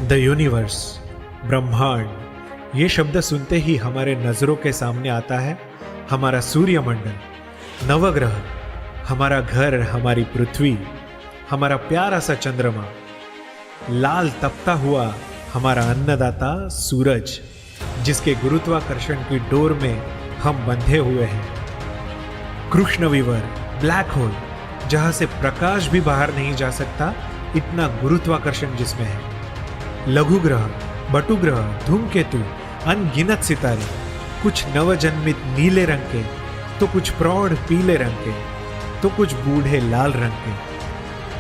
The universe, ब्रह्मांड, ये शब्द सुनते ही हमारे नज़रों के सामने आता है हमारा सूर्यमंडल, नवग्रह, हमारा घर, हमारी पृथ्वी, हमारा प्यारा सा चंद्रमा, लाल तपता हुआ हमारा अन्नदाता सूरज, जिसके गुरुत्वाकर्षण की डोर में हम बंधे हुए हैं, कृष्णविवर, ब्लैक होल, जहां से प्रकाश भी बाहर नहीं जा सकता, इतना गुरुत्वाकर्षण जिसमें है, लघु ग्रह, बटु ग्रह, धूमकेतु, अनगिनत सितारे, कुछ नवजन्मित नीले रंग के, तो कुछ प्रौढ़ पीले रंग के, तो कुछ बूढ़े लाल रंग के,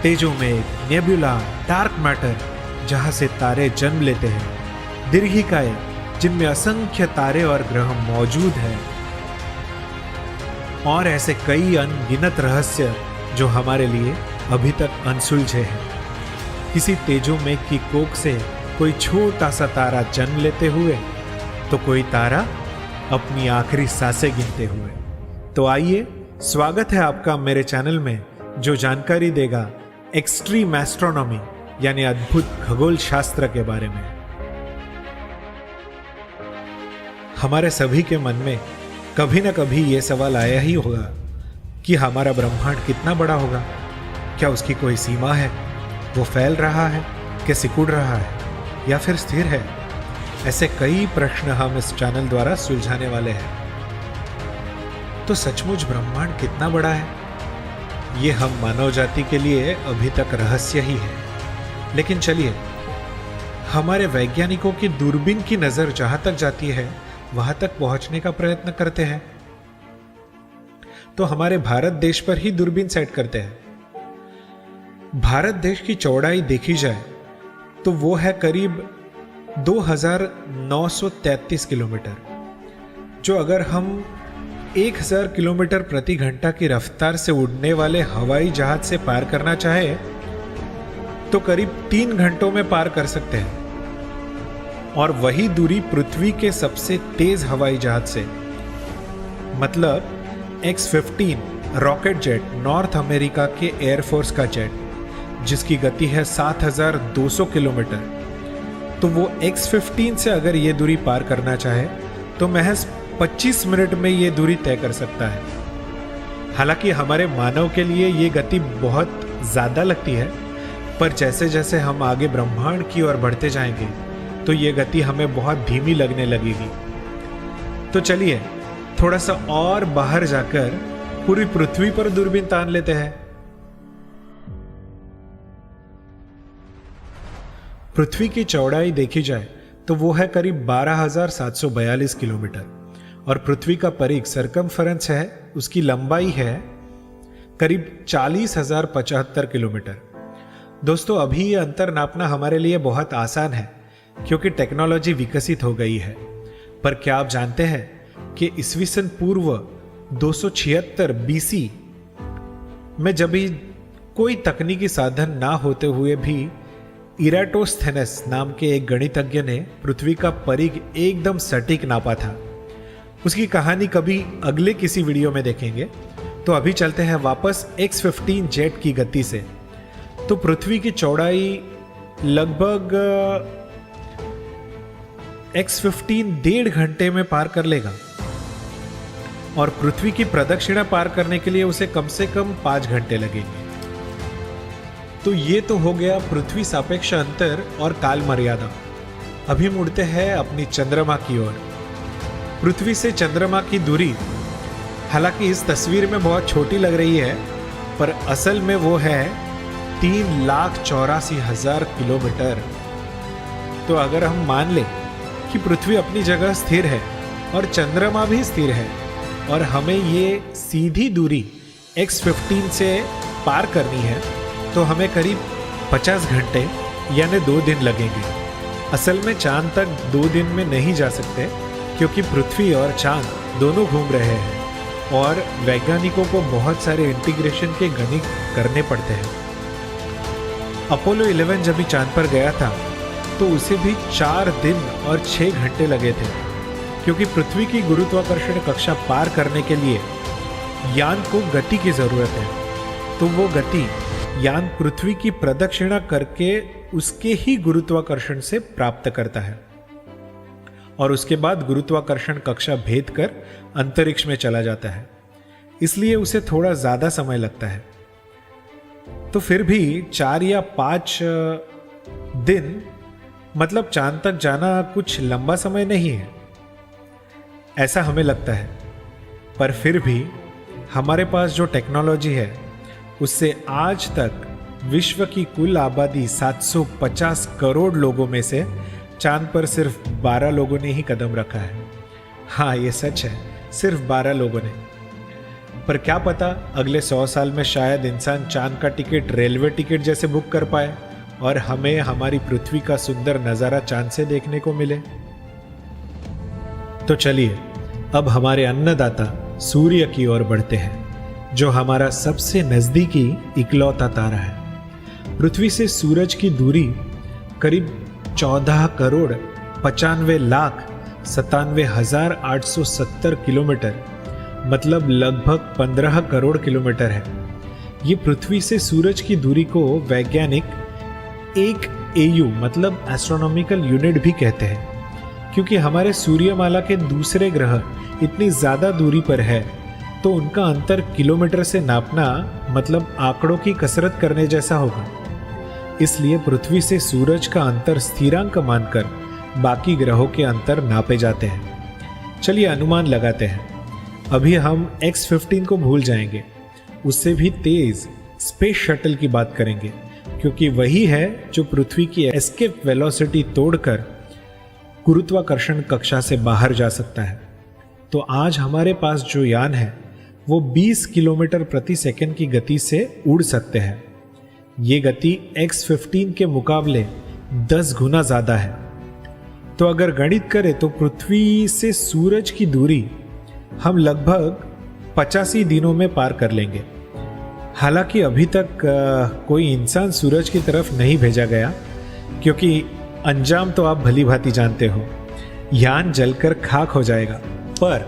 तेजोमेघ, नेबुला, डार्क मैटर, जहां से तारे जन्म लेते हैं, दीर्घिकाएं, जिनमें असंख्य तारे और ग्रह मौजूद हैं, और ऐसे कई अनगिनत रहस्य जो हमारे लिए अभी तक अनसुलझे हैं। किसी तेजोमेघ की कोख से कोई छोटा सा तारा जन्म लेते हुए, तो कोई तारा अपनी आखिरी सांसें गिनते हुए। तो आइए, स्वागत है आपका मेरे चैनल में, जो जानकारी देगा एक्सट्रीम एस्ट्रोनॉमी यानी अद्भुत खगोल शास्त्र के बारे में। हमारे सभी के मन में कभी ना कभी यह सवाल आया ही होगा कि हमारा ब्रह्मांड कितना बड़ा होगा, क्या उसकी कोई सीमा है, वो फैल रहा है कि सिकुड़ रहा है या फिर स्थिर है। ऐसे कई प्रश्न हम इस चैनल द्वारा सुलझाने वाले हैं। तो सचमुच ब्रह्मांड कितना बड़ा है, ये हम मानव जाति के लिए अभी तक रहस्य ही है। लेकिन चलिए, हमारे वैज्ञानिकों की दूरबीन की नजर जहां तक जाती है वहां तक पहुंचने का प्रयत्न करते हैं। तो हमारे भारत देश पर ही दूरबीन सेट करते हैं। भारत देश की चौड़ाई देखी जाए तो वो है करीब 2933 किलोमीटर, जो अगर हम 1000 किलोमीटर प्रति घंटा की रफ्तार से उड़ने वाले हवाई जहाज से पार करना चाहे तो करीब 3 घंटों में पार कर सकते हैं। और वही दूरी पृथ्वी के सबसे तेज हवाई जहाज से, मतलब X-15 rocket jet, north America के एयरफोर्स का जेट, जिसकी गति है 7200 किलोमीटर, तो वो X-15 से अगर ये दूरी पार करना चाहे तो महज 25 मिनट में ये दूरी तय कर सकता है। हालांकि हमारे मानव के लिए ये गति बहुत ज़्यादा लगती है, पर जैसे जैसे हम आगे ब्रह्मांड की ओर बढ़ते जाएंगे तो ये गति हमें बहुत धीमी लगने लगेगी। तो चलिए, थोड़ा सा और बाहर जाकर पूरी पृथ्वी पर दूरबीन तान लेते हैं। पृथ्वी की चौड़ाई देखी जाए तो वो है करीब 12,742 किलोमीटर, और पृथ्वी का परिघ, सरकमफेरेंस है, उसकी लंबाई है करीब 40,075 किलोमीटर। दोस्तों, अभी ये अंतर नापना हमारे लिए बहुत आसान है क्योंकि टेक्नोलॉजी विकसित हो गई है। पर क्या आप जानते हैं कि ईस्वी सन पूर्व 276 BC में जब भी कोई तकनीकी साधन ना होते हुए भी इराटोस्थेनेस नाम के एक गणितज्ञ ने पृथ्वी का परिघ एकदम सटीक नापा था। उसकी कहानी कभी अगले किसी वीडियो में देखेंगे। तो अभी चलते हैं वापस X-15 जेट की गति से। तो पृथ्वी की चौड़ाई लगभग X-15 1.5 घंटे में पार कर लेगा, और पृथ्वी की प्रदक्षिणा पार करने के लिए उसे कम से कम 5 घंटे लगेंगे। तो ये तो हो गया पृथ्वी सापेक्ष अंतर और काल मर्यादा। अभी मुड़ते हैं अपनी चंद्रमा की ओर। पृथ्वी से चंद्रमा की दूरी हालांकि इस तस्वीर में बहुत छोटी लग रही है, पर असल में वो है 3,84,000 किलोमीटर। तो अगर हम मान लें कि पृथ्वी अपनी जगह स्थिर है और चंद्रमा भी स्थिर है, और हमें ये सीधी दूरी X-15 से पार करनी है, तो हमें करीब 50 घंटे यानी 2 दिन लगेंगे। असल में चांद तक 2 दिन में नहीं जा सकते, क्योंकि पृथ्वी और चांद दोनों घूम रहे हैं और वैज्ञानिकों को बहुत सारे इंटीग्रेशन के गणित करने पड़ते हैं। अपोलो 11 जब भी चांद पर गया था तो उसे भी 4 दिन और 6 घंटे लगे थे, क्योंकि पृथ्वी की गुरुत्वाकर्षण कक्षा पार करने के लिए यान को गति की जरूरत है। तो वो गति यान पृथ्वी की प्रदक्षिणा करके उसके ही गुरुत्वाकर्षण से प्राप्त करता है और उसके बाद गुरुत्वाकर्षण कक्षा भेद कर अंतरिक्ष में चला जाता है, इसलिए उसे थोड़ा ज्यादा समय लगता है। तो फिर भी 4 या 5 दिन मतलब चांद तक जाना कुछ लंबा समय नहीं है, ऐसा हमें लगता है। पर फिर भी हमारे पास जो टेक्नोलॉजी है उससे आज तक विश्व की कुल आबादी 750 करोड़ लोगों में से चांद पर सिर्फ 12 लोगों ने ही कदम रखा है। हाँ, ये सच है, सिर्फ 12 लोगों ने। पर क्या पता अगले 100 साल में शायद इंसान चांद का टिकट रेलवे टिकट जैसे बुक कर पाए और हमें हमारी पृथ्वी का सुंदर नजारा चांद से देखने को मिले। तो चलिए अब हमारे अन्नदाता सूर्य की ओर बढ़ते हैं, जो हमारा सबसे नजदीकी इकलौता तारा है। पृथ्वी से सूरज की दूरी करीब 14 करोड़ 95 लाख 97,870 किलोमीटर मतलब लगभग 15 करोड़ किलोमीटर है। ये पृथ्वी से सूरज की दूरी को वैज्ञानिक 1 AU मतलब एस्ट्रोनॉमिकल यूनिट भी कहते हैं, क्योंकि हमारे सूर्यमाला के दूसरे ग्रह इतनी ज्यादा दूरी पर है तो उनका अंतर किलोमीटर से नापना मतलब आंकड़ों की कसरत करने जैसा होगा। इसलिए पृथ्वी से सूरज का अंतर स्थिरांक मानकर बाकी ग्रहों के अंतर नापे जाते हैं। चलिए अनुमान लगाते हैं। अभी हम X-15 को भूल जाएंगे, उससे भी तेज स्पेस शटल की बात करेंगे, क्योंकि वही है जो पृथ्वी की एस्केप वेलोसिटी तोड़कर गुरुत्वाकर्षण कक्षा से बाहर जा सकता है। तो आज हमारे पास जो यान है वो 20 किलोमीटर प्रति सेकंड की गति से उड़ सकते हैं। ये गति X-15 के मुकाबले 10 गुना ज्यादा है। तो अगर गणित करें तो पृथ्वी से सूरज की दूरी हम लगभग 85 दिनों में पार कर लेंगे। हालांकि अभी तक कोई इंसान सूरज की तरफ नहीं भेजा गया, क्योंकि अंजाम तो आप भली भांति जानते हो, यान जलकर खाक हो जाएगा। पर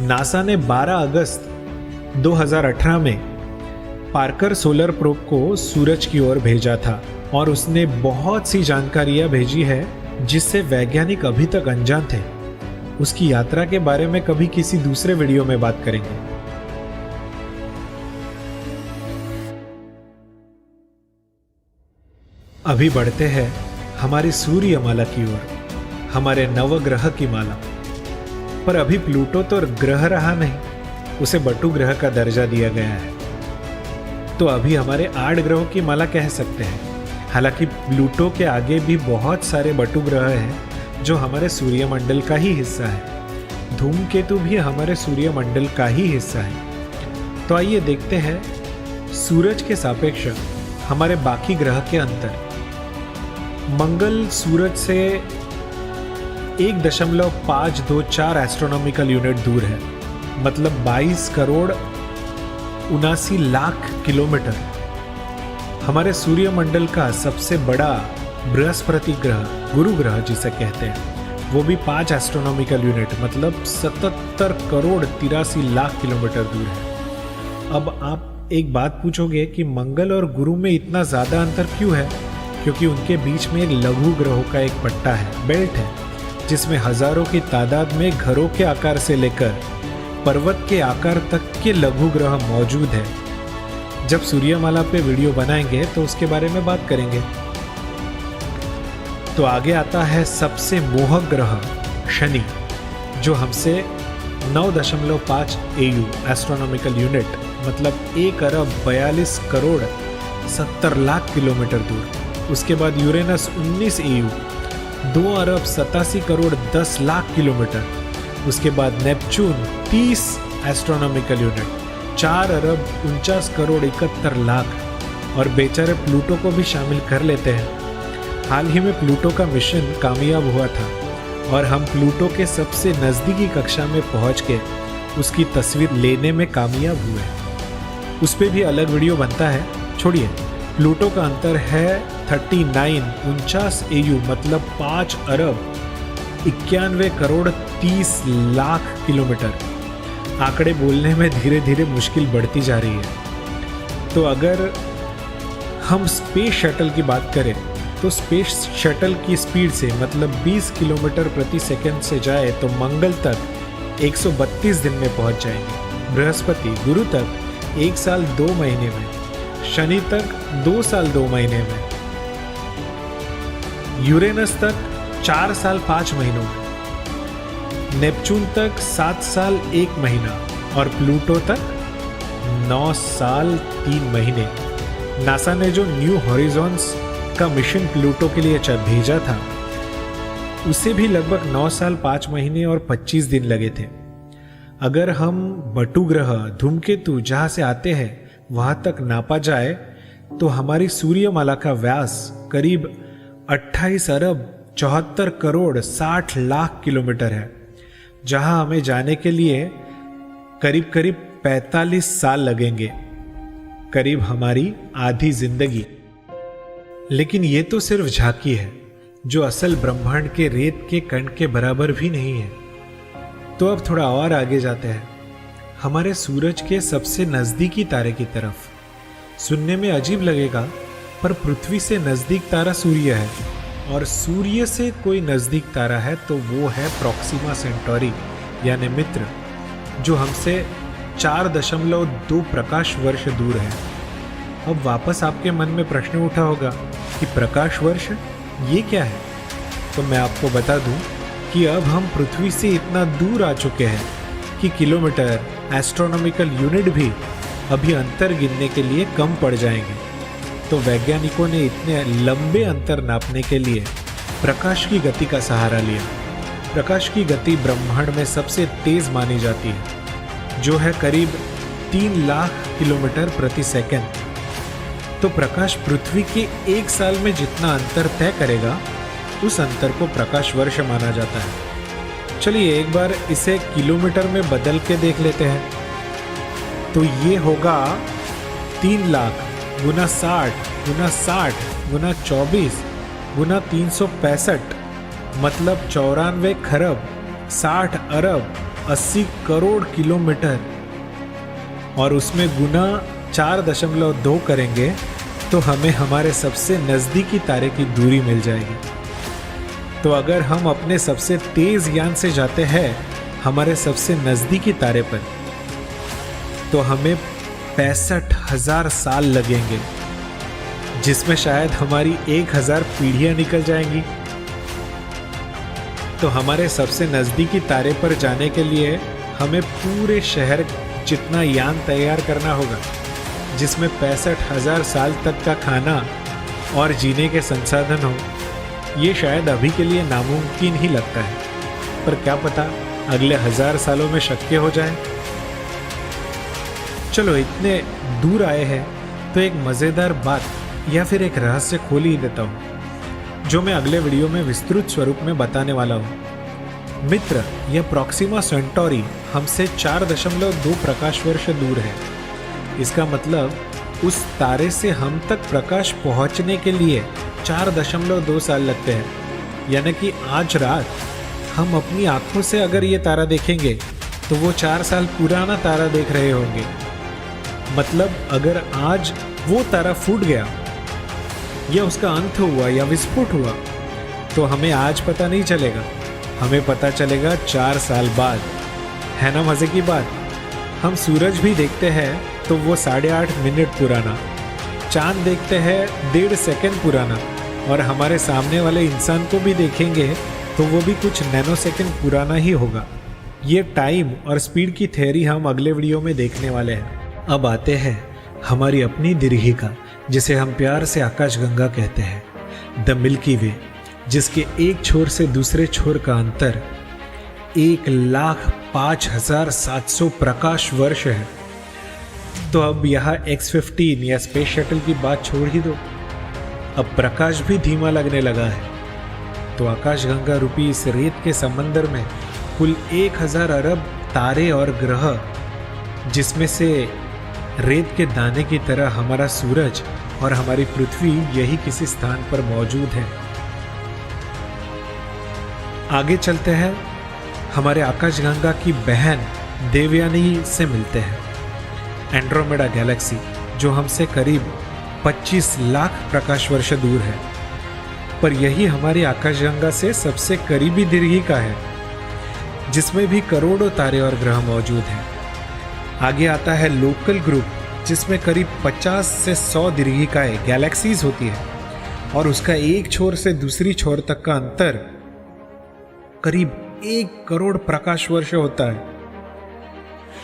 नासा ने 12 अगस्त 2018 में पार्कर सोलर प्रोब को सूरज की ओर भेजा था और उसने बहुत सी जानकारियां भेजी है जिससे वैज्ञानिक अभी तक अनजान थे। उसकी यात्रा के बारे में कभी किसी दूसरे वीडियो में बात करेंगे। अभी बढ़ते हैं हमारी सूर्यमाला की ओर, हमारे नवग्रह की माला। पर अभी प्लूटो तो ग्रह रहा नहीं, उसे बटु ग्रह का दर्जा दिया गया है। तो अभी हमारे 8 ग्रहों की माला कह सकते हैं। हालांकि प्लूटो के आगे भी बहुत सारे बटु ग्रह हैं जो हमारे सूर्यमंडल का ही हिस्सा है। धूमकेतु भी हमारे सूर्यमंडल का ही हिस्सा है। तो आइए देखते हैं सूरज के सापेक्ष हमारे बाकी ग्रह के अंतर। मंगल सूरज से 1.524 एस्ट्रोनॉमिकल यूनिट दूर है, मतलब 22 करोड़ 79 लाख किलोमीटर। हमारे सूर्यमंडल का सबसे बड़ा बृहस्पति ग्रह, गुरु ग्रह जिसे कहते हैं, वो भी 5 एस्ट्रोनॉमिकल यूनिट मतलब 77 करोड़ 83 लाख किलोमीटर दूर है। अब आप एक बात पूछोगे कि मंगल और गुरु में इतना ज्यादा अंतर क्यों है? क्योंकि उनके बीच में एक लघु ग्रहों का एक पट्टा है, बेल्ट है, जिसमें हजारों की तादाद में घरों के आकार से लेकर पर्वत के आकार तक के लघु ग्रह मौजूद है। जब सूर्यमाला पे वीडियो बनाएंगे तो उसके बारे में बात करेंगे। तो आगे आता है सबसे मोहक ग्रह शनि, जो हमसे 9.5 AU एस्ट्रोनॉमिकल यूनिट मतलब 1 अरब 42 करोड़ 70 लाख किलोमीटर दूर। उसके बाद यूरेनस 19 AU 2 अरब 87 करोड़ 10 लाख किलोमीटर। उसके बाद नेपच्यून 30 एस्ट्रोनॉमिकल यूनिट 4 अरब 49 करोड़ 71 लाख। और बेचारे प्लूटो को भी शामिल कर लेते हैं। हाल ही में प्लूटो का मिशन कामयाब हुआ था और हम प्लूटो के सबसे नज़दीकी कक्षा में पहुंच के उसकी तस्वीर लेने में कामयाब हुए। उस पर भी अलग वीडियो बनता है, छोड़िए। प्लूटो का अंतर है 39 AU मतलब 5 अरब 91 करोड़ 30 लाख किलोमीटर। आंकड़े बोलने में धीरे धीरे मुश्किल बढ़ती जा रही है। तो अगर हम स्पेस शटल की बात करें तो स्पेस शटल की स्पीड से मतलब 20 किलोमीटर प्रति सेकंड से जाए तो मंगल तक 132 दिन में पहुंच जाएंगे, बृहस्पति गुरु तक 1 साल 2 महीने में, शनि तक 2 साल 2 महीने में, यूरेनस तक 4 साल 5 महीनों में, नेपच्यून तक 7 साल 1 महीना और प्लूटो तक 9 साल 3 महीने। नासा ने जो न्यू हॉरिजॉन्स का मिशन प्लूटो के लिए भेजा था उसे भी लगभग 9 साल 5 महीने और 25 दिन लगे थे। अगर हम बटु ग्रह धूमकेतु जहां से आते हैं वहां तक नापा जाए तो हमारी सूर्यमाला का व्यास करीब 28 अरब 74 करोड़ 60 लाख किलोमीटर है, जहां हमें जाने के लिए करीब करीब 45 साल लगेंगे, करीब हमारी आधी जिंदगी। लेकिन ये तो सिर्फ झांकी है, जो असल ब्रह्मांड के रेत के कण के बराबर भी नहीं है। तो अब थोड़ा और आगे जाते हैं, हमारे सूरज के सबसे नजदीकी तारे की तरफ। सुनने में अजीब लगेगा पर पृथ्वी से नजदीक तारा सूर्य है, और सूर्य से कोई नजदीक तारा है तो वो है प्रॉक्सिमा सेंटोरी यानी मित्र, जो हमसे 4.2 प्रकाश वर्ष दूर है। अब वापस आपके मन में प्रश्न उठा होगा कि प्रकाश वर्ष ये क्या है? तो मैं आपको बता दूं कि अब हम पृथ्वी से इतना दूर आ चुके हैं कि किलोमीटर, एस्ट्रोनॉमिकल यूनिट भी अभी अंतर गिनने के लिए कम पड़ जाएंगे। तो वैज्ञानिकों ने इतने लंबे अंतर नापने के लिए प्रकाश की गति का सहारा लिया। प्रकाश की गति ब्रह्मांड में सबसे तेज मानी जाती है, जो है करीब 3 लाख किलोमीटर प्रति सेकंड। तो प्रकाश पृथ्वी के 1 साल में जितना अंतर तय करेगा उस अंतर को प्रकाश वर्ष माना जाता है। चलिए एक बार इसे किलोमीटर में बदल के देख लेते हैं। तो ये होगा 3 लाख गुना 60 गुना 60 गुना 24 गुना 365, मतलब 94 खरब 60 अरब 80 करोड़ किलोमीटर, और उसमें गुना 4.2 करेंगे तो हमें हमारे सबसे नजदीकी तारे की दूरी मिल जाएगी। तो अगर हम अपने सबसे तेज यान से जाते हैं हमारे सबसे नजदीकी तारे पर, तो हमें 65,000 साल लगेंगे, जिसमें शायद हमारी 1000 पीढ़ियां निकल जाएंगी। तो हमारे सबसे नजदीकी तारे पर जाने के लिए हमें पूरे शहर जितना यान तैयार करना होगा, जिसमें 65,000 साल तक का खाना और जीने के संसाधन हो। ये शायद अभी के लिए नामुमकिन ही लगता है, पर क्या पता अगले 1000 सालों में शक्य हो जाए। चलो इतने दूर आए हैं तो एक मज़ेदार बात या फिर एक रहस्य खोल ही देता हूँ, जो मैं अगले वीडियो में विस्तृत स्वरूप में बताने वाला हूँ। मित्र या प्रॉक्सिमा सेंटोरी हमसे 4.2 प्रकाश वर्ष दूर है। इसका मतलब उस तारे से हम तक प्रकाश पहुंचने के लिए 4.2 साल लगते हैं। यानी कि आज रात हम अपनी आंखों से अगर ये तारा देखेंगे तो वो 4 साल पुराना तारा देख रहे होंगे। मतलब अगर आज वो तारा फूट गया या उसका अंत हुआ या विस्फोट हुआ तो हमें आज पता नहीं चलेगा, हमें पता चलेगा 4 साल बाद। है ना मज़े की बात? हम सूरज भी देखते हैं तो वो 8.5 मिनट पुराना, चांद देखते हैं 1.5 सेकंड पुराना, और हमारे सामने वाले इंसान को भी देखेंगे तो वो भी कुछ नैनो सेकंड पुराना ही होगा। ये टाइम और स्पीड की थ्योरी हम अगले वीडियो में देखने वाले हैं। अब आते हैं हमारी अपनी दीर्घिका, जिसे हम प्यार से आकाशगंगा कहते हैं, द मिल्की वे, जिसके एक छोर से दूसरे छोर का अंतर 1,05,700 प्रकाश वर्ष है। तो अब यहाँ X-15 या स्पेस शटल की बात छोड़ ही दो, अब प्रकाश भी धीमा लगने लगा है। तो आकाशगंगा रूपी इस रेत के समंदर में कुल 1000 अरब तारे और ग्रह, जिसमें से रेत के दाने की तरह हमारा सूरज और हमारी पृथ्वी यही किसी स्थान पर मौजूद है। आगे चलते हैं, हमारे आकाशगंगा की बहन देवयानी से मिलते हैं, एंड्रोमेडा गैलेक्सी, जो हमसे करीब 25 लाख प्रकाश वर्ष दूर है, पर यही हमारी आकाशगंगा से सबसे करीबी दीर्घिका है, जिसमें भी करोड़ों तारे और ग्रह मौजूद हैं। आगे आता है लोकल ग्रुप, जिसमें करीब 50 से 100 दीर्घिकाएं गैलेक्सीज होती है और उसका एक छोर से दूसरी छोर तक का अंतर करीब 1 करोड़ प्रकाश वर्ष होता है।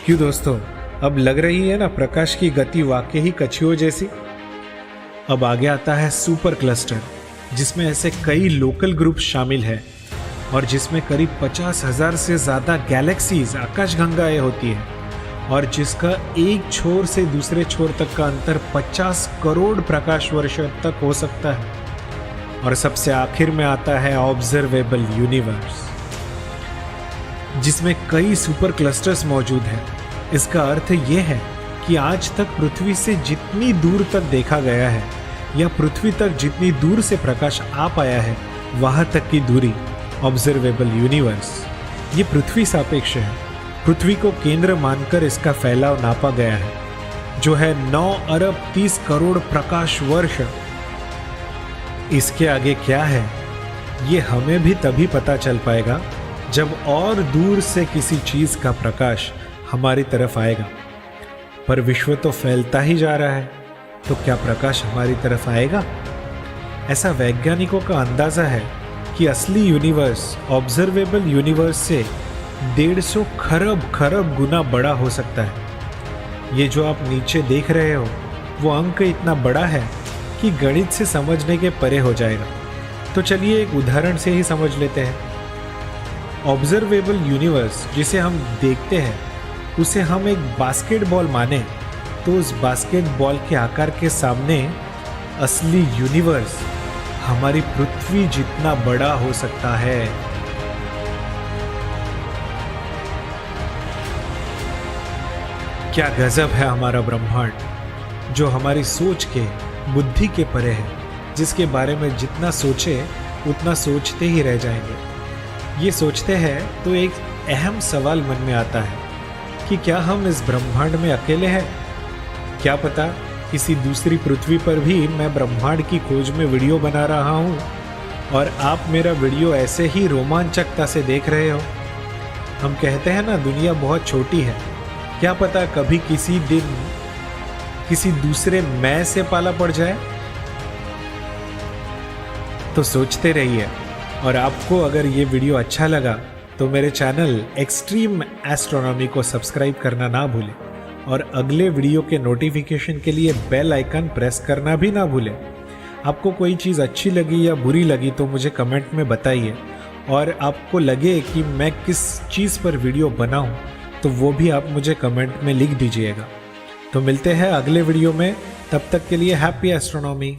क्यों दोस्तों, अब लग रही है ना प्रकाश की गति वाकई ही कछुओं जैसी। अब आगे आता है सुपर क्लस्टर, जिसमें ऐसे कई लोकल ग्रुप शामिल है और जिसमें करीब 50,000 से ज्यादा गैलेक्सीज आकाशगंगाएं होती है और जिसका एक छोर से दूसरे छोर तक का अंतर 50 करोड़ प्रकाश वर्ष तक हो सकता है। और सबसे आखिर में आता है ऑब्जर्वेबल यूनिवर्स, जिसमें कई सुपर क्लस्टर्स मौजूद हैं। इसका अर्थ यह है कि आज तक पृथ्वी से जितनी दूर तक देखा गया है या पृथ्वी तक जितनी दूर से प्रकाश आ पाया है, वहां तक की दूरी ऑब्जर्वेबल यूनिवर्स, ये पृथ्वी सापेक्ष है। पृथ्वी को केंद्र मानकर इसका फैलाव नापा गया है, जो है 9 अरब 30 करोड़ प्रकाश वर्ष। इसके आगे क्या है, ये हमें भी तभी पता चल पाएगा जब और दूर से किसी चीज का प्रकाश हमारी तरफ आएगा। पर विश्व तो फैलता ही जा रहा है, तो क्या प्रकाश हमारी तरफ आएगा? ऐसा वैज्ञानिकों का अंदाजा है कि असली यूनिवर्स ऑब्जर्वेबल यूनिवर्स से 150 खरब गुना बड़ा हो सकता है। ये जो आप नीचे देख रहे हो, वो अंक इतना बड़ा है कि गणित से समझने के परे हो जाएगा। तो चलिए एक उदाहरण से ही समझ लेते हैं। ऑब्जर्वेबल यूनिवर्स जिसे हम देखते हैं, उसे हम एक बास्केटबॉल माने तो उस बास्केटबॉल के आकार के सामने असली यूनिवर्स हमारी पृथ्वी जितना बड़ा हो सकता है। क्या गजब है हमारा ब्रह्मांड, जो हमारी सोच के, बुद्धि के परे है, जिसके बारे में जितना सोचे उतना सोचते ही रह जाएंगे। ये सोचते हैं तो एक अहम सवाल मन में आता है कि क्या हम इस ब्रह्मांड में अकेले हैं? क्या पता किसी दूसरी पृथ्वी पर भी मैं ब्रह्मांड की खोज में वीडियो बना रहा हूँ और आप मेरा वीडियो ऐसे ही रोमांचकता से देख रहे हो। हम कहते हैं ना, दुनिया बहुत छोटी है। क्या पता कभी किसी दिन किसी दूसरे मैं से पाला पड़ जाए। तो सोचते रहिए, और आपको अगर ये वीडियो अच्छा लगा तो मेरे चैनल एक्सट्रीम एस्ट्रोनॉमी को सब्सक्राइब करना ना भूलें और अगले वीडियो के नोटिफिकेशन के लिए बेल आइकन प्रेस करना भी ना भूलें। आपको कोई चीज़ अच्छी लगी या बुरी लगी तो मुझे कमेंट में बताइए, और आपको लगे कि मैं किस चीज़ पर वीडियो बनाऊं तो वो भी आप मुझे कमेंट में लिख दीजिएगा। तो मिलते हैं अगले वीडियो में, तब तक के लिए हैप्पी एस्ट्रोनॉमी।